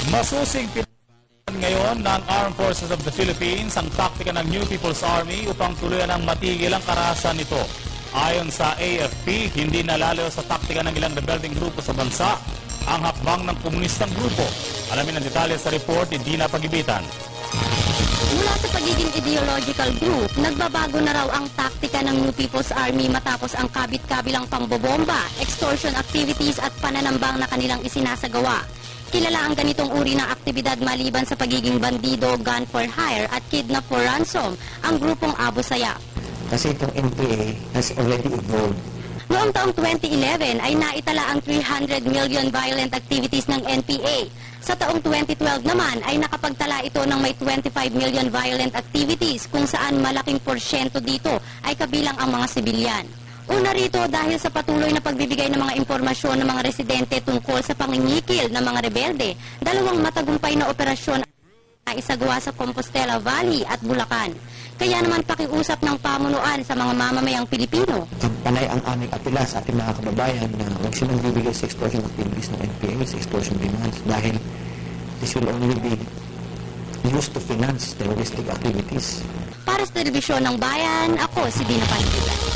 Masusing ngayon ng Armed Forces of the Philippines ang taktika ng New People's Army upang tuluyan ang matigil ang karahasan nito. Ayon sa AFP, hindi nalalayo sa taktika ng ilang rebelding grupo sa bansa ang hakbang ng komunistang grupo. Alamin ang detalye sa report ni Dina Pagibitan. Mula sa pagiging ideological group, nagbabago na raw ang taktika ng New People's Army matapos ang kabit-kabilang pangbobomba, extortion activities at pananambang na kanilang isinasagawa. Kilala ang ganitong uri ng aktibidad maliban sa pagiging bandido, gun for hire at kidnap for ransom, ang grupong Abu Sayyaf. Kasi itong NPA has already evolved. Noong taong 2011 ay naitala ang 300 million violent activities ng NPA. Sa taong 2012 naman ay nakapagtala ito ng may 25 million violent activities kung saan malaking porsyento dito ay kabilang ang mga sibilyan. Una rito dahil sa patuloy na pagbibigay ng mga impormasyon ng mga residente tungkol sa pangingikil ng mga rebelde, dalawang matagumpay na operasyon na isagawa sa Compostela Valley at Bulacan. Kaya naman pakiusap ng pamunuan sa mga mamamayang Pilipino. Panay ang aming apela sa ating mga kababayan na huwag silang bibigay sa extortion activities ng NPA, sa extortion demands, dahil this will only be used to finance terroristic activities. Para sa Telebisyon ng Bayan, ako si Dina Pagibitan.